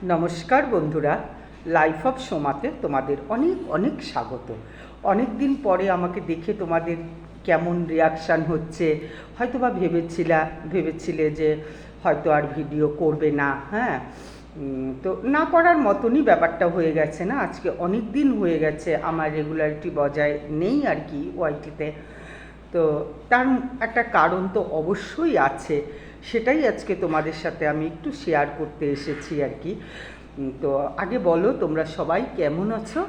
নমস্কার বন্ধুরা, life of সোমাতে তোমাদের অনেক অনেক স্বাগত। অনেক দিন পরে আমাকে দেখে তোমাদের কেমন রিয়াকশান হচ্ছে, হয়তো বা ভেবেছিলে যে হয়তো আর ভিডিও করবে না। হ্যাঁ, তো না করার মতনই ব্যাপারটা হয়ে গেছে না। আজকে অনেক দিন হয়ে গেছে আমার রেগুলারিটি বজায় নেই আর কি ওয়াইটিতে। তো তার একটা কারণ তো অবশ্যই আছে, সেটাই আজকে তোমাদের সাথে আমি একটু শেয়ার করতে এসেছি আর কি। তো আগে বলো তোমরা সবাই কেমন আছো?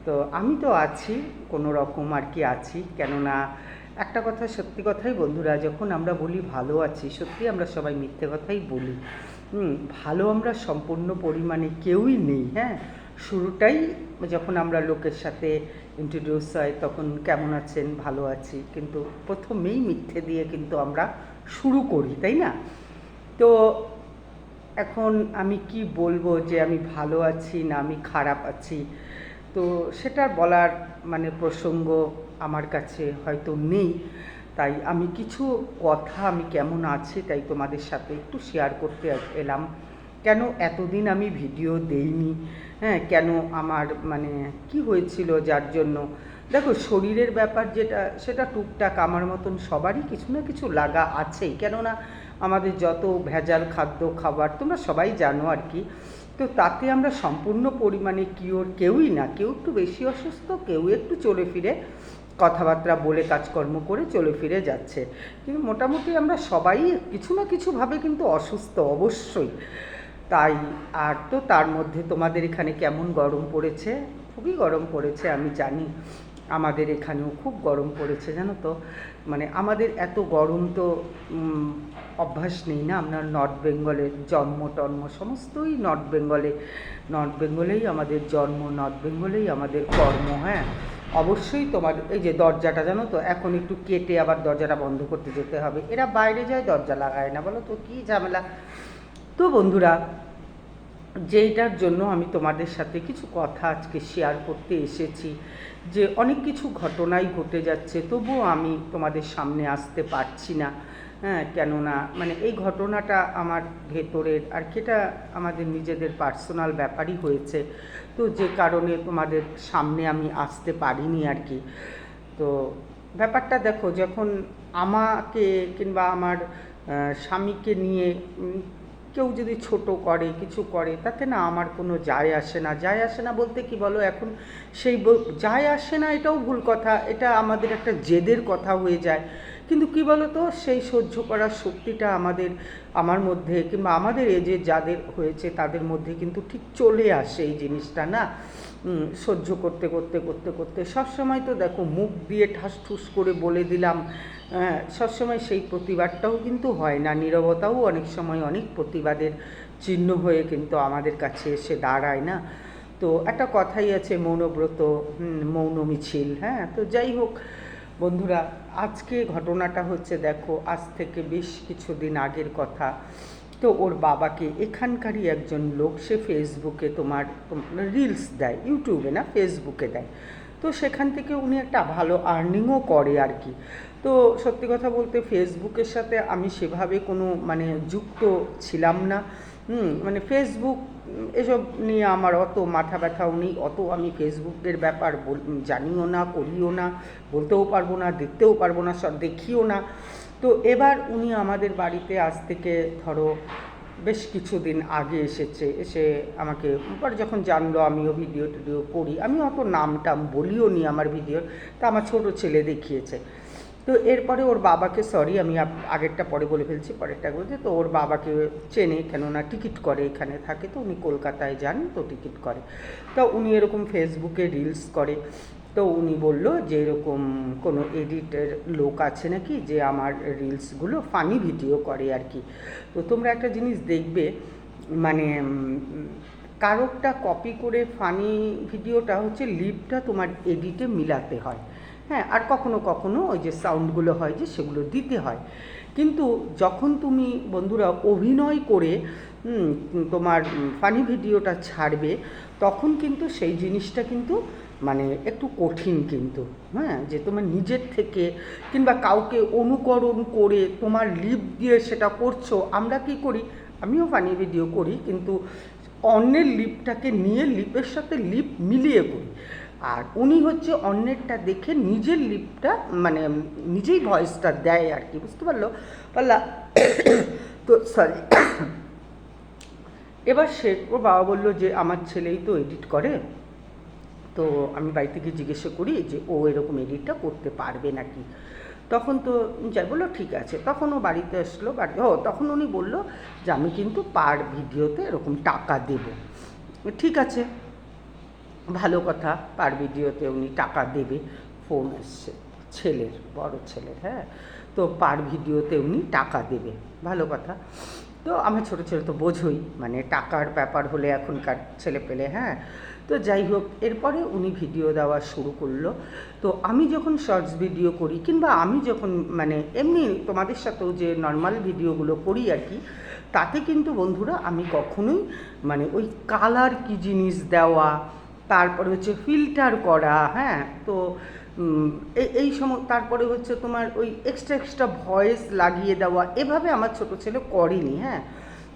তো আমি তো আছি, কোনো রকম আর কি আছি। কেননা একটা কথা সত্যি কথাই বন্ধুরা, যখন আমরা বলি ভালো আছি, সত্যি আমরা সবাই মিথ্যে কথাই বলি। ভালো আমরা সম্পূর্ণ পরিমাণে কেউই নেই। হ্যাঁ, শুরুটাই যখন আমরা লোকের সাথে ইন্ট্রোডিউস হয় তখন কেমন আছেন, ভালো আছি, কিন্তু প্রথমেই মিথ্যে দিয়ে কিন্তু আমরা শুরু করি, তাই না? তো এখন আমি কি বলবো যে আমি ভালো আছি না আমি খারাপ আছি, তো সেটা বলার প্রসঙ্গ আমার কাছে হয়তো নেই। তাই আমি কিছু কথা আমি কেমন আছি তাই তোমাদের সাথে একটু শেয়ার করতে এলাম। কেন এতদিন আমি ভিডিও দেইনি, হ্যাঁ, কেন আমার কি হয়েছিল যার জন্য। দেখো, শরীরের ব্যাপার যেটা, সেটা টুকটাক আমার মতন সবারই কিছু না কিছু লাগা আছেই। কেননা আমাদের যত ভেজাল খাদ্য খাবার তোমরা সবাই জানো আর কি। তো তাতে আমরা সম্পূর্ণ পরিমাণে কেউই না, কেউ একটু বেশি অসুস্থ, কেউ একটু চলে ফিরে কথাবার্তা বলে কাজকর্ম করে চলে ফিরে যাচ্ছে, কিন্তু মোটামুটি আমরা সবাই কিছু না কিছুভাবে কিন্তু অসুস্থ অবশ্যই। তাই আর তো তার মধ্যে তোমাদের এখানে কেমন গরম পড়েছে? খুবই গরম পড়েছে, আমি জানি। আমাদের এখানেও খুব গরম পড়েছে, জানো তো। আমাদের এত গরম তো অভ্যাস নেই না। আমরা নর্থ বেঙ্গলের টন্ম সমস্তই নর্থ বেঙ্গলেই আমাদের জন্ম, নর্থ বেঙ্গলেই আমাদের কর্ম। হ্যাঁ, অবশ্যই তোমার এই যে দরজাটা, জানো তো, এখন একটু কেটে আবার দরজাটা বন্ধ করতে যেতে হবে। এরা বাইরে যায়, দরজা লাগায় না, বলো তো কী ঝামেলা। তো বন্ধুরা, যেইটার জন্য আমি তোমাদের সাথে কিছু কথা আজকে শেয়ার করতে এসেছি, যে অনেক কিছু ঘটনাই ঘটে যাচ্ছে, তবুও আমি তোমাদের সামনে আসতে পারছি না। হ্যাঁ, কেননা এই ঘটনাটা আমার ভেতরের আর কিটা আমাদের নিজেদের পার্সোনাল ব্যাপারই হয়েছে, তো যে কারণে তোমাদের সামনে আমি আসতে পারিনি আর কি। তো ব্যাপারটা দেখো, যখন আমাকে কিংবা আমার স্বামীকে নিয়ে কেউ যদি ছোট করে কিছু করে, তাতে না আমার কোনো যায় আসে না। যায় আসে না বলতে কি বলো, এখন সেই যায় আসে না এটাও ভুল কথা, এটা আমাদের একটা জেদের কথা হয়ে যায়। কিন্তু কি বলো তো, সেই সহ্য করার শক্তিটা আমার মধ্যে কিংবা আমাদের এজে যাদের হয়েছে তাদের মধ্যে কিন্তু ঠিক চলে আসে এই জিনিসটা না। সহ্য করতে করতে করতে করতে সবসময় তো দেখো মুখ দিয়ে ঠাস ঠুস করে বলে দিলাম, সবসময় সেই প্রতিবাদটাও কিন্তু হয় না। নীরবতাও অনেক সময় অনেক প্রতিবাদের চিহ্ন হয়ে কিন্তু আমাদের কাছে এসে দাঁড়ায় না। তো একটা কথাই আছে, মৌনব্রত মৌন মিছিল। হ্যাঁ, তো যাই হোক বন্ধুরা, আজকে ঘটনাটা হচ্ছে, দেখো, আজ থেকে বেশ কিছুদিন আগের কথা। তো ওর বাবাকে এখানকারই একজন লোক, সে ফেসবুকে তোমার রিলস দেয়, ইউটিউবে না ফেসবুকে দেয়। তো সেখান থেকে উনি একটা ভালো আর্নিংও করে আর কি। তো সত্যি কথা বলতে ফেসবুকের সাথে আমি সেভাবে কোনো যুক্ত ছিলাম না। ফেসবুক এসব নিয়ে আমার অত মাথা ব্যথাও নেই, অত আমি ফেসবুকের ব্যাপার জানিও না, করিও না, বলতেও পারবো না, দেখতেও পারবো না, সব দেখিও না। তো এবার উনি আমাদের বাড়িতে আজ থেকে ধরো বেশ কিছুদিন আগে এসে আমাকে পরে যখন জানলো আমিও ভিডিও টিডিও করি, আমি অত নাম টাম বলিও নি আমার ভিডিওর, তা আমার ছোটো ছেলে দেখিয়েছে। তো এরপরে ওর বাবাকে, সরি আমি আগেরটা পরে বলে ফেলছি, পরেরটা বলছি। তো ওর বাবাকে চেনে, কেননা টিকিট করে, এখানে থাকে, তো উনি কলকাতায় যান, তো টিকিট করে। তো উনি এরকম ফেসবুকে রিলস করে। তো উনি বলল যে এরকম কোনো এডিটের লোক আছে নাকি, যে আমার রিলসগুলো ফানি ভিডিও করে আর কি। তো তোমরা একটা জিনিস দেখবে, কারোরটা কপি করে ফানি ভিডিওটা হচ্ছে লিপটা তোমার এডিটে মিলাতে হয়। হ্যাঁ, আর কখনো কখনো ওই যে সাউন্ডগুলো হয় যে সেগুলো দিতে হয়। কিন্তু যখন তুমি বন্ধুরা অভিনয় করে তোমার ফানি ভিডিওটা ছাড়বে, তখন কিন্তু সেই জিনিসটা কিন্তু একটু কঠিন কিন্তু। হ্যাঁ, যে তোমার নিজের থেকে কিংবা কাউকে অনুকরণ করে তোমার লিপ দিয়ে সেটা করছো। আমরা কি করি, আমিও ফানি ভিডিও করি, কিন্তু অন্যের লিপটাকে নিয়ে লিপের সাথে লিপ মিলিয়ে করি, আর উনি হচ্ছে অন্যেরটা দেখে নিজের লিপটা মানে নিজেই ভয়েসটা দেয় আর কি, বুঝতে পারলা? তো সরি। এবার ওর বাবা বললো যে আমার ছেলেই তো এডিট করে, তো আমি বাড়িতে গিয়ে জিজ্ঞাসা করি যে ও এরকম এডিটটা করতে পারবে নাকি। তখন তো যাই বললো ঠিক আছে, তখন ও বাড়িতে আসলো, তখন উনি বললো যে আমি কিন্তু পার ভিডিওতে এরকম টাকা দেব। ঠিক আছে, ভালো কথা, পার ভিডিওতে উনি টাকা দেবে। ফোন এসছে ছেলের, বড় ছেলের, হ্যাঁ, তো পার ভিডিওতে উনি টাকা দেবে, ভালো কথা। তো আমার ছোটো ছেলে তো বোঝোই, মানে টাকার ব্যাপার হলে এখনকার ছেলে পেলে, হ্যাঁ। তো যাই হোক, এরপরে উনি ভিডিও দেওয়া শুরু করলো। তো আমি যখন শর্টস ভিডিও করি, কিংবা আমি যখন মানে এমনি তোমাদের সাথেও যে নর্মাল ভিডিওগুলো করি আর কি, তাতে কিন্তু বন্ধুরা আমি কখনোই মানে ওই কালার কি জিনিস দেওয়া, তারপরে হচ্ছে ফিল্টার করা, হ্যাঁ, তো এই সময় তারপরে হচ্ছে তোমার ওই এক্সট্রা ভয়েস লাগিয়ে দেওয়া, এভাবে আমার ছোটো ছেলে করেনি, হ্যাঁ।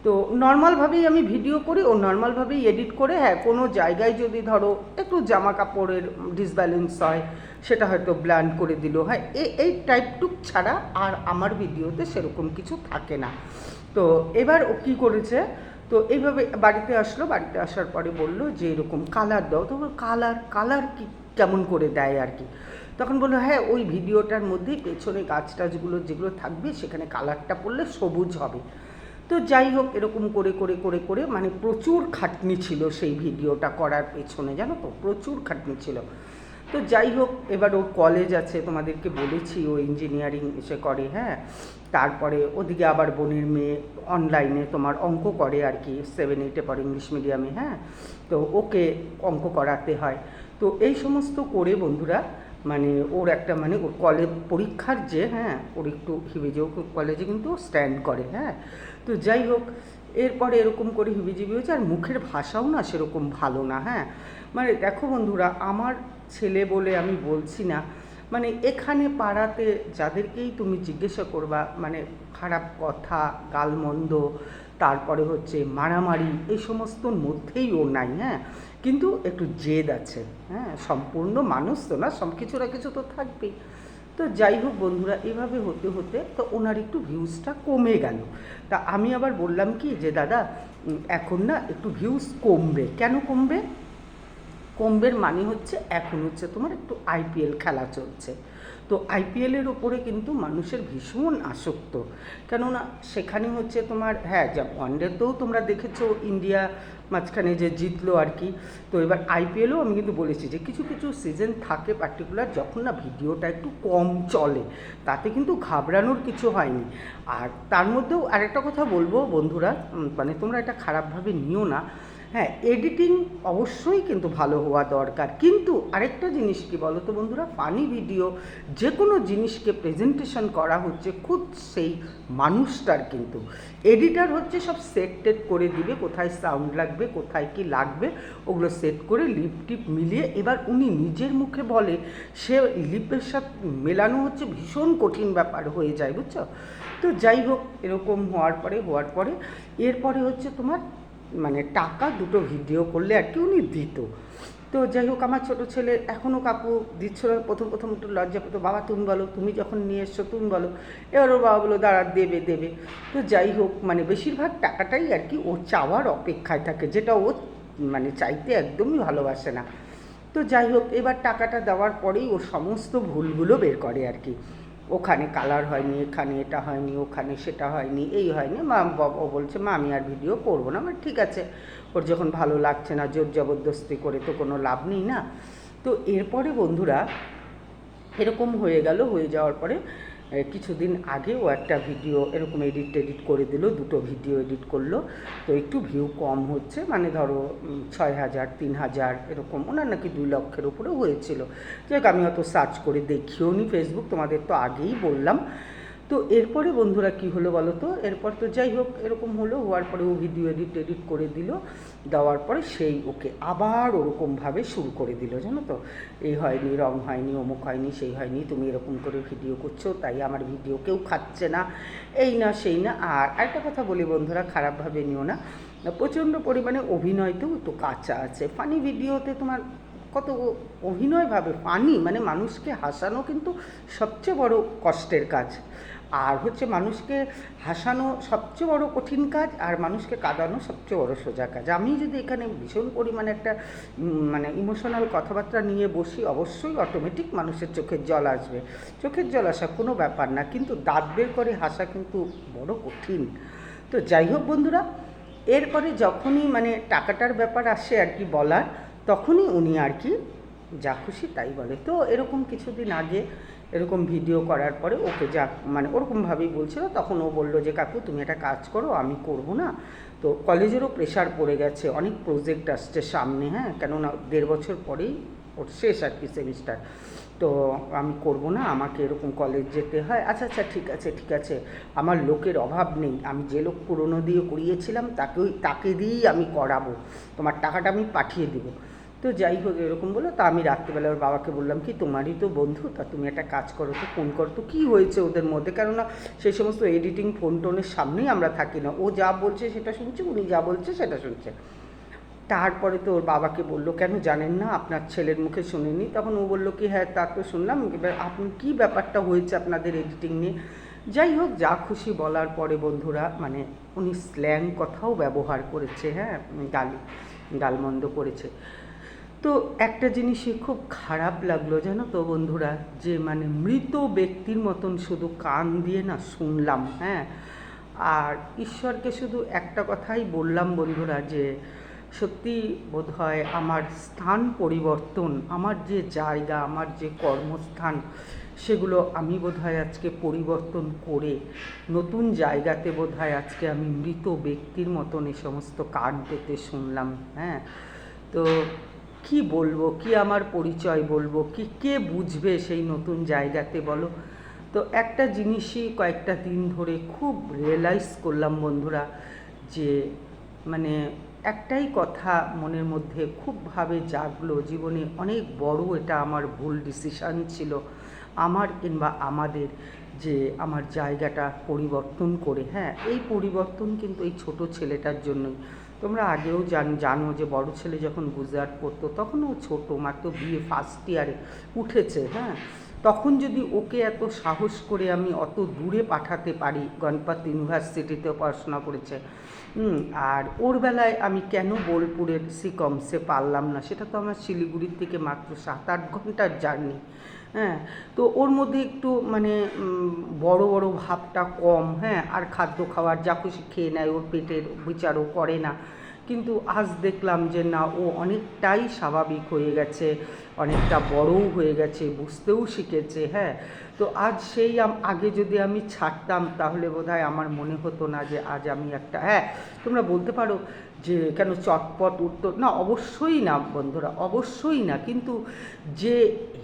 তো নর্মালভাবেই আমি ভিডিও করি, ও নর্মালভাবেই এডিট করে, হ্যাঁ, কোনো জায়গায় যদি ধরো একটু জামা কাপড়ের ডিসব্যালেন্স হয়, সেটা হয়তো ব্ল্যান্ড করে দিল, হ্যাঁ, এই টাইপটুক ছাড়া আর আমার ভিডিওতে সেরকম কিছু থাকে না। তো এবার ও কী করেছে, তো এইভাবে বাড়িতে আসলো, বাড়িতে আসার পরে বললো যে এরকম কালার দাও। তো কালার কি কেমন করে দেয় আর কি। তখন বললো হ্যাঁ, ওই ভিডিওটার মধ্যেই পেছনে গাছ টাছগুলো যেগুলো থাকবে সেখানে কালারটা পড়লে সবুজ হবে। তো যাই হোক, এরকম করে করে করে করে মানে প্রচুর খাটনি ছিল সেই ভিডিওটা করার পেছনে, জানো তো, প্রচুর খাটনি ছিল। তো যাই হোক, এবার ওর কলেজ আছে, তোমাদেরকে বলেছি ও ইঞ্জিনিয়ারিং এসে করে, হ্যাঁ। তারপরে ওদিকে আবার বোনের মেয়ে অনলাইনে তোমার অঙ্ক করে আর কি, 7-8-এ পড়ে ইংলিশ মিডিয়ামে, হ্যাঁ। তো ওকে অঙ্ক করাতে হয়। তো এই সমস্ত করে বন্ধুরা মানে ওর একটা মানে ওর কলেজ পরীক্ষার যে, হ্যাঁ, ওর একটু হিবেজেও কলেজে কিন্তু স্ট্যান্ড করে, হ্যাঁ। তো যাই হোক, এরপরে এরকম করে হিবিজিবি হয়েছে, আর মুখের ভাষাও না সেরকম ভালো না, হ্যাঁ। মানে দেখো বন্ধুরা, আমার ছেলে বলে আমি বলছি না, মানে এখানে পাড়াতে যাদেরকেই তুমি জিজ্ঞাসা করবা, মানে খারাপ কথা, গালমন্দ, তারপরে হচ্ছে মারামারি, এই সমস্তর মধ্যেই ও নাই, হ্যাঁ। কিন্তু একটু জেদ আছে, হ্যাঁ, সম্পূর্ণ মানুষ তো না, সব কিছু না কিছু তো থাকবেই। তো যাই হোক বন্ধুরা, এভাবে হতে হতে তো ওনার একটু ভিউজটা কমে গেল। তা আমি আবার বললাম কি যে দাদা, এখন না একটু ভিউজ কমবে। কেন কমবে? কমবের মানে হচ্ছে এখন হচ্ছে তোমার একটু আইপিএল খেলা চলছে। তো আইপিএলের ওপরে কিন্তু মানুষের ভীষণ আসক্ত, কেননা সেখানে হচ্ছে তোমার, হ্যাঁ, যা ওয়ানডেতেও তোমরা দেখেছো ইন্ডিয়া মাঝখানে যে জিতলো আর কি। তো এবার আইপিএলও আমি কিন্তু বলেছি যে কিছু কিছু সিজন থাকে পার্টিকুলার, যখন না ভিডিওটা একটু কম চলে, তাতে কিন্তু ঘাবড়ানোর কিছু হয়নি। আর তার মধ্যেও আরেকটা কথা বলবো বন্ধুরা, মানে তোমরা এটা খারাপভাবে নিও না, হ্যাঁ, এডিটিং অবশ্যই কিন্তু ভালো হওয়া দরকার, কিন্তু আরেকটা জিনিস কি বলো তো বন্ধুরা, ফানি ভিডিও যে কোনো জিনিসকে প্রেজেন্টেশন করা হচ্ছে খুব সেই মানুষটার, কিন্তু এডিটার হচ্ছে সব সেট টেট করে দিবে, কোথায় সাউন্ড লাগবে, কোথায় কি লাগবে, ওগুলো সেট করে লিপ টিপ মিলিয়ে এবার উনি নিজের মুখে বলে, সে লিপের সাথে মেলানো হচ্ছে ভীষণ কঠিন ব্যাপার হয়ে যায়, বুঝছো। তো যাই হোক, এরকম হওয়ার পরে এরপরে হচ্ছে তোমার মানে টাকা দুটো ভিডিও করলে আর কি উনি দিত। তো যাই হোক, আমার ছোটো ছেলে এখনও কাকু দিচ্ছিল, প্রথম একটু লজ্জা পেতো, বাবা তুমি বলো, তুমি যখন নিয়ে এসছো তুমি বলো। এবার ওর বাবা বলো দাঁড়া, দেবে। তো যাই হোক, মানে বেশিরভাগ টাকাটাই আর কি ওর চাওয়ার অপেক্ষায় থাকে, যেটা ও মানে চাইতে একদমই ভালোবাসে না। তো যাই হোক, এবার টাকাটা দেওয়ার পরেই ও সমস্ত ভুলগুলো বের করে আর কি, ওখানে কালার হয়নি, এখানে এটা হয়নি, ওখানে সেটা হয়নি, এই হয়নি। ও বলছে মা আমি আর ভিডিও করবো না। আমার ঠিক আছে, ওর যখন ভালো লাগছে না, জোর জবরদস্তি করে তো কোনো লাভ নেই না। তো এরপরে বন্ধুরা এরকম হয়ে যাওয়ার পরে কিছুদিন আগে ও একটা ভিডিও এরকম এডিট করে দিল, দুটো ভিডিও এডিট করলো। তো একটু ভিউ কম হচ্ছে, মানে ধরো 6,000 3,000 এরকম, ওনার নাকি 2 লক্ষের উপরেও হয়েছিল। যাক, আমি অত সার্চ করে দেখিও নি ফেসবুক, তোমাদের তো আগেই বললাম। তো এরপরে বন্ধুরা কি হলো বলো তো, এরপর তো যাই হোক এরকম হওয়ার পরে ও ভিডিও এডিট করে দিল, দেওয়ার পরে সেই ওকে আবার ওরকমভাবে শুরু করে দিল, জানো তো, এই হয়নি, রং হয়নি, অমুক হয়নি, সেই হয়নি, তুমি এরকম করে ভিডিও করছো তাই আমার ভিডিও কেউ খাচ্ছে না, এই না সেই না। আর একটা কথা বলি বন্ধুরা, খারাপভাবে নিও না, প্রচণ্ড পরিমাণে অভিনয়তেও তো কাঁচা আছে। ফানি ভিডিওতে তোমার কত অভিনয়ভাবে ফানি, মানে মানুষকে হাসানো কিন্তু সবচেয়ে বড় কষ্টের কাজ, আর হচ্ছে মানুষকে হাসানো সবচেয়ে বড় কঠিন কাজ, আর মানুষকে কাঁদানো সবচেয়ে বড় সোজা কাজ। আমি যদি এখানে ভীষণ পরিমাণে একটা মানে ইমোশনাল কথাবার্তা নিয়ে বসি, অবশ্যই অটোমেটিক মানুষের চোখের জল আসবে। চোখের জল আসা কোনো ব্যাপার না, কিন্তু দাঁত বের করে হাসা কিন্তু বড় কঠিন। তো যাই হোক বন্ধুরা, এরপরে যখনই মানে টাকাটার ব্যাপার আসে আর কি বলার, তখনই উনি আর কি যা খুশি তাই বলে। তো এরকম কিছুদিন আগে এরকম ভিডিও করার পরে ওকে যা মানে ওরকমভাবেই বলছিল, তখন ও বললো যে কাকু তুমি একটা কাজ করো, আমি করব না। তো কলেজেরও প্রেশার পড়ে গেছে, অনেক প্রজেক্ট আসছে সামনে, হ্যাঁ, কেননা 1.5 বছর পরেই ওর শেষ আর কি সেমিস্টার। তো আমি করব না, আমাকে এরকম কলেজ যেতে হয়। আচ্ছা আচ্ছা ঠিক আছে ঠিক আছে, আমার লোকের অভাব নেই, আমি যে লোক পুরনো দিয়ে করিয়েছিলাম তাকে দিয়েই আমি করাবো, তোমার টাকাটা আমি পাঠিয়ে দেবো। তো যাই হোক এরকম বলো। তা আমি রাত্রিবেলা ওর বাবাকে বললাম কি তোমারই তো বন্ধু, তা তুমি একটা কাজ করো তো, ফোন করো তো কী হয়েছে ওদের মধ্যে, কেননা সেই সমস্ত এডিটিং ফোন টোনের সামনেই আমরা থাকি না, ও যা বলছে সেটা শুনছি, উনি যা বলছে সেটা শুনছে। তারপরে তো ওর বাবাকে বললো কেন জানেন না, আপনার ছেলের মুখে শুনিনি। তখন ও বললো কি হ্যাঁ তা তো শুনলাম, এবার আপনি কী ব্যাপারটা হয়েছে আপনাদের এডিটিং নিয়ে। যাই হোক যা খুশি বলার পরে বন্ধুরা, মানে উনি স্ল্যাং কথাও ব্যবহার করেছে, হ্যাঁ, গালমন্দ করেছে। তো একটা জিনিসই খুব খারাপ লাগলো জানো তো বন্ধুরা, যে মানে মৃত ব্যক্তির মতন শুধু কান দিয়ে না শুনলাম, হ্যাঁ। আর ঈশ্বরকে শুধু একটা কথাই বললাম বন্ধুরা, যে সত্যি বোধহয় আমার স্থান পরিবর্তন, আমার যে জায়গা, আমার যে কর্মস্থান, সেগুলো আমি বোধহয় আজকে পরিবর্তন করে নতুন জায়গাতে বোধহয় আজকে আমি মৃত ব্যক্তির মতন এই সমস্ত কান পেতে শুনলাম, হ্যাঁ। তো কি বলবো, কি আমার পরিচয় বলবো, কি কে বুঝবে সেই নতুন জায়গাতে বলো। তো একটা জিনিসই কয়েকটা দিন ধরে খুব রিয়েলাইজ করলাম বন্ধুরা, যে মানে একটাই কথা মনের মধ্যে খুবভাবে জাগলো, জীবনে অনেক বড় এটা আমার ভুল ডিসিশান ছিল আমার কিংবা আমাদের, যে আমার জায়গাটা পরিবর্তন করে, হ্যাঁ, এই পরিবর্তন কিন্তু এই ছোট ছেলেটার জন্যই। তোমরা আগেও জানো যে বড় ছেলে যখন গুজরাট পড়তো তখন ও ছোটো, মাত্র বিএ ফার্স্ট ইয়ারে উঠেছে, হ্যাঁ। তখন যদি ওকে এত সাহস করে আমি অত দূরে পাঠাতে পারি, গণপত ইউনিভার্সিটিতে পড়াশোনা করেছে, আর ওর বেলায় আমি কেন বোলপুরের সিকমসে পারলাম না, সেটা তো আমার শিলিগুড়ির থেকে মাত্র 7-8 ঘন্টার জার্নি, হ্যাঁ। তো ওর মধ্যে একটু মানে বড় বড় ভাবটা কম, হ্যাঁ, আর খাদ্য খাওয়ার যা খুশি খেয়ে নেয়, ওর পেটের বিচারও করে না। কিন্তু আজ দেখলাম যে না, ও অনেকটাই স্বাভাবিক হয়ে গেছে, অনেকটা বড়ও হয়ে গেছে, বুঝতেও শিখেছে, হ্যাঁ। তো আজ সেই আগে যদি আমি ছাড়তাম তাহলে বোধহয় আমার মনে হতো না যে আজ আমি একটা, হ্যাঁ, তোমরা বলতে পারো যে কেন চটপট উত্তর না, অবশ্যই না বন্ধুরা, অবশ্যই না, কিন্তু যে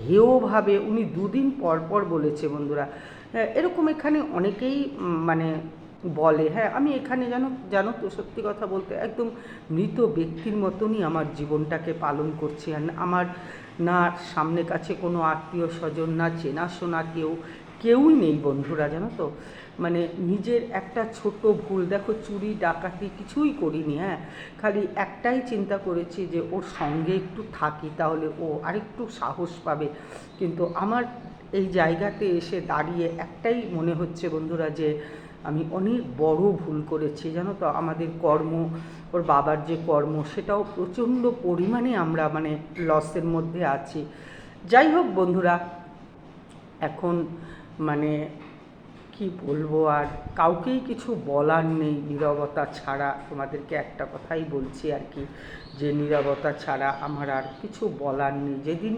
হেয়ভাবে উনি 2 দিন পর পর বলেছে বন্ধুরা, এরকম এখানে অনেকেই মানে বলে, হ্যাঁ, আমি এখানে জানো তো সত্যি কথা বলতে একদম মৃত ব্যক্তির মতনই আমার জীবনটাকে পালন করছি। আর আমার না সামনে কাছে কোনো আত্মীয় স্বজন, না চেনাশোনা কেউই নেই বন্ধুরা, জানো তো। মানে নিজের একটা ছোট ভুল, দেখো চুরি ডাকাতি কিছুই করিনি, হ্যাঁ, খালি একটাই চিন্তা করেছি যে ওর সঙ্গে একটু থাকি তাহলে ও আরেকটু সাহস পাবে। কিন্তু আমার এই জায়গাতে এসে দাঁড়িয়ে একটাই মনে হচ্ছে বন্ধুরা, যে আমি অনেক বড় ভুল করেছি, জানো তো। আমাদের কর্ম, ওর বাবার যে কর্ম, সেটাও প্রচণ্ড পরিমাণে আমরা মানে লসের মধ্যে আছি। যাই হোক বন্ধুরা, এখন মানে কি বলবো, আর কাউকেই কিছু বলার নেই নীরবতা ছাড়া। তোমাদেরকে একটা কথাই বলছি আর কি, যে নীরবতা ছাড়া আমার আর কিছু বলার নেই। যেদিন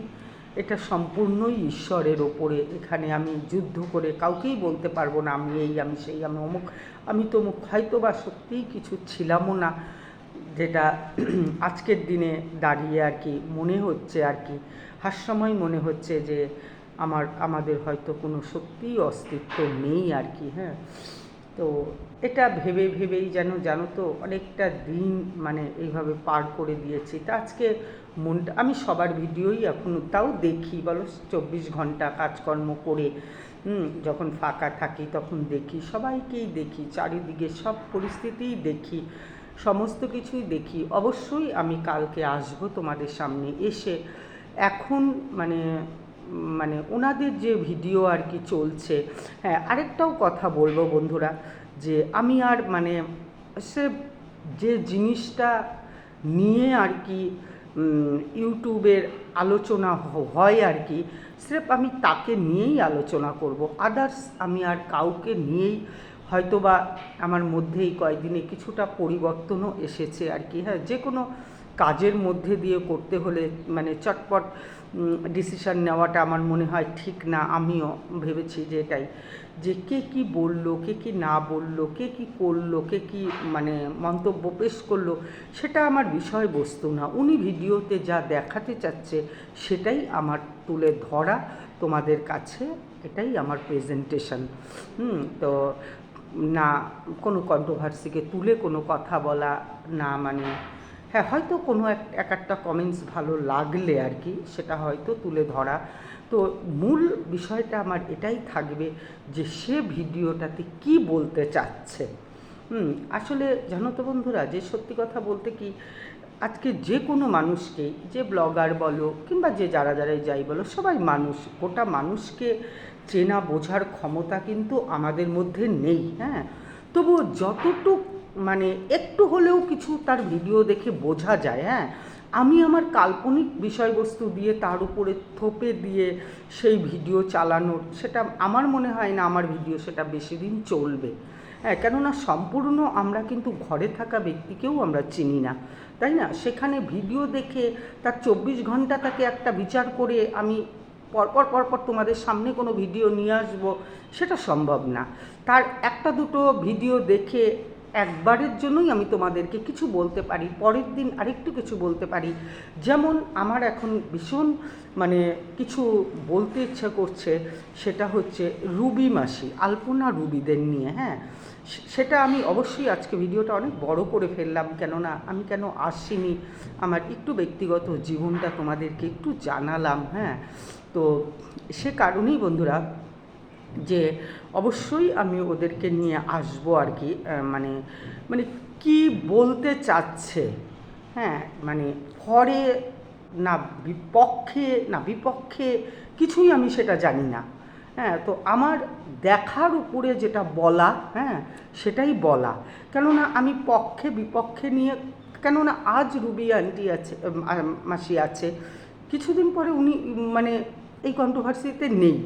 এটা সম্পূর্ণই ঈশ্বরের ওপরে, এখানে আমি যুদ্ধ করে কাউকেই বলতে পারবো না আমি এই, আমি সেই, আমি অমুক, আমি তমুক, হয়তো বা সত্যিই কিছু ছিলামও না, যেটা আজকের দিনে দাঁড়িয়ে আর কি মনে হচ্ছে, আর কি হাস্যময় মনে হচ্ছে যে আমাদের হয়তো কোনো সত্যিই অস্তিত্ব নেই আর কি, হ্যাঁ। তো এটা ভেবেই জানো তো অনেকটা দিন মানে এইভাবে পার করে দিয়েছি। তা আজকে মনটা, আমি সবার ভিডিওই এখন তাও দেখি বলো, 24 ঘন্টা কাজকর্ম করে যখন ফাঁকা থাকি তখন দেখি, সবাইকেই দেখি, চারিদিকে সব পরিস্থিতিই দেখি, সমস্ত কিছুই দেখি। অবশ্যই আমি কালকে আসবো তোমাদের সামনে এসে। এখন মানে মানে ওনাদের যে ভিডিও আর কি চলছে, হ্যাঁ আরেকটাও কথা বলবো বন্ধুরা, যে আমি আর মানে সে যে জিনিসটা নিয়ে আর কি ইউটিউবের আলোচনা হয় আর কি, স্রেফ আমি তাকে নিয়েই আলোচনা করব। আদার্স আমি আর কাউকে নিয়েই হয়তোবা আমার মধ্যে এই কয়েকদিনে কিছুটা পরিবর্তনও এসেছে আর কি। হ্যাঁ, যে কোনো কাজের মধ্যে দিয়ে করতে হলে মানে চটপট ডিসিশান নেওয়াটা আমার মনে হয় ঠিক না। আমিও ভেবেছি যে এটাই, যে কে কী বললো, কে কী না বললো, কে কী করলো, কে কী মানে মন্তব্য পেশ করলো, সেটা আমার বিষয়বস্তু না। উনি ভিডিওতে যা দেখাতে চাচ্ছে সেটাই আমার তুলে ধরা তোমাদের কাছে, এটাই আমার প্রেজেন্টেশন। তো না কোনো কন্ট্রোভার্সিকে তুলে কোনো কথা বলা, না মানে হ্যাঁ হয়তো কোনো একটা কমেন্টস ভালো লাগলে আর কি সেটা হয়তো তুলে ধরা। তো মূল বিষয়টা আমার এটাই থাকবে যে সে ভিডিওটাতে কি বলতে চাচ্ছে। আসলে জানো তো বন্ধুরা, যে সত্যি কথা বলতে কি, আজকে যে কোনো মানুষকেই, যে ব্লগার বলো কিংবা যে যারাই যাই বলো, সবাই মানুষ। গোটা মানুষকে চেনা বোঝার ক্ষমতা কিন্তু আমাদের মধ্যে নেই। হ্যাঁ, তবু যতটুক মানে একটু হলেও কিছু তার ভিডিও দেখে বোঝা যায়। হ্যাঁ, আমি আমার কাল্পনিক বিষয়বস্তু দিয়ে তার উপরে থোপে দিয়ে সেই ভিডিও চালানোর, সেটা আমার মনে হয় না আমার ভিডিও সেটা বেশি দিন চলবে। হ্যাঁ, কেননা সম্পূর্ণ আমরা কিন্তু ঘরে থাকা ব্যক্তিকেও আমরা চিনি না, তাই না? সেখানে ভিডিও দেখে তার 24 ঘন্টা তাকে একটা বিচার করে আমি পরপর তোমাদের সামনে কোনো ভিডিও নিয়ে আসবো, সেটা সম্ভব না। তার একটা দুটো ভিডিও দেখে একবারের জন্যই আমি তোমাদেরকে কিছু বলতে পারি, পরের দিন আরেকটু কিছু বলতে পারি। যেমন আমার এখন ভীষণ মানে কিছু বলতে ইচ্ছা করছে, সেটা হচ্ছে রুবি মাসি, আলপনা রুবিদের নিয়ে। হ্যাঁ, সেটা আমি অবশ্যই আজকে ভিডিওটা অনেক বড় করে ফেললাম, কেননা আমি কেন আসিনি, আমার একটু ব্যক্তিগত জীবনটা তোমাদেরকে একটু জানালাম। হ্যাঁ, তো সে কারণেই বন্ধুরা যে অবশ্যই আমি ওদেরকে নিয়ে আসবো আর কি। মানে মানে কি বলতে চাচ্ছে, হ্যাঁ মানে ফরে না বিপক্ষে কিছুই আমি সেটা জানি না। হ্যাঁ, তো আমার দেখার উপরে যেটা বলা, হ্যাঁ সেটাই বলা। কেননা আমি পক্ষে বিপক্ষে নিয়ে, কেননা আজ রুবি আন্টি আছে, মাসি আছে, কিছুদিন পরে উনি মানে এই কন্ট্রোভার্সিতে নেই,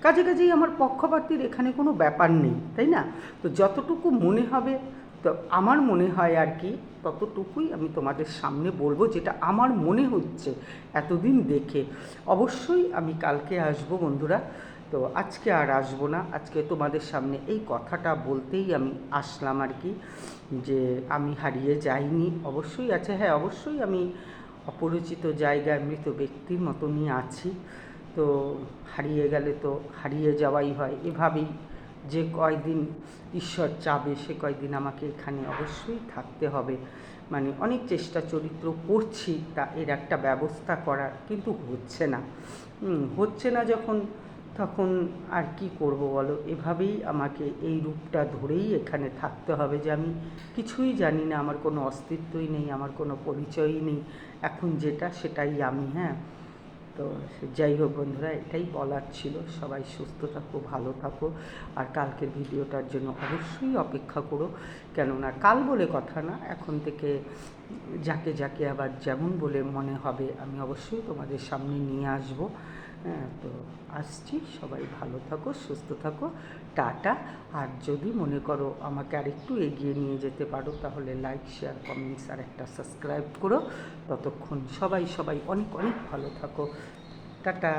কাজেই আমার পক্ষপাতির এখানে কোনো ব্যাপার নেই, তাই না? তো যতটুকু মনে হবে, তো আমার মনে হয় আর কি, ততটুকুই আমি তোমাদের সামনে বলবো, যেটা আমার মনে হচ্ছে এতদিন দেখে। অবশ্যই আমি কালকে আসবো বন্ধুরা, তো আজকে আর আসবো না। আজকে তোমাদের সামনে এই কথাটা বলতেই আমি আসলাম আর কি, যে আমি হারিয়ে যাইনি। অবশ্যই আছে, হ্যাঁ অবশ্যই আমি অপরিচিত জায়গায় মৃত ব্যক্তির মতনই আছি। তো হারিয়ে গেলে তো হারিয়ে যাওয়াই হয়, এভাবেই যে কয়দিন ঈশ্বর চাবে সে কয়দিন আমাকে এখানে অবশ্যই থাকতে হবে। মানে অনেক চেষ্টা চরিত্র করছি তা এর একটা ব্যবস্থা করার, কিন্তু হচ্ছে না যখন, তখন আর কি করব বলো? এভাবেই আমাকে এই রূপটা ধরেই এখানে থাকতে হবে, যে আমি কিছুই জানি না, আমার কোনো অস্তিত্বই নেই, আমার কোনো পরিচয়ই নেই, এখন যেটা সেটাই আমি। হ্যাঁ, তো যাই হোক বন্ধুরা, এটাই বলার ছিল। সবাই সুস্থ থাকো, ভালো থাকো, আর কালকের ভিডিওটার জন্য অবশ্যই অপেক্ষা করো। কেননা কাল বলে কথা না, এখন থেকে যাকে আবার যেমন বলে মনে হবে আমি অবশ্যই তোমাদের সামনে নিয়ে আসবো। হ্যাঁ, তো আসছি, সবাই ভালো থাকো, সুস্থ থাকো, টাটা। আর যদি মনে করো আমাকে আরেকটু এগিয়ে নিয়ে যেতে পারো, তাহলে লাইক, শেয়ার, কমেন্টস আর একটা সাবস্ক্রাইব করো। ততক্ষণ সবাই অনেক ভালো থাকো, টাটা।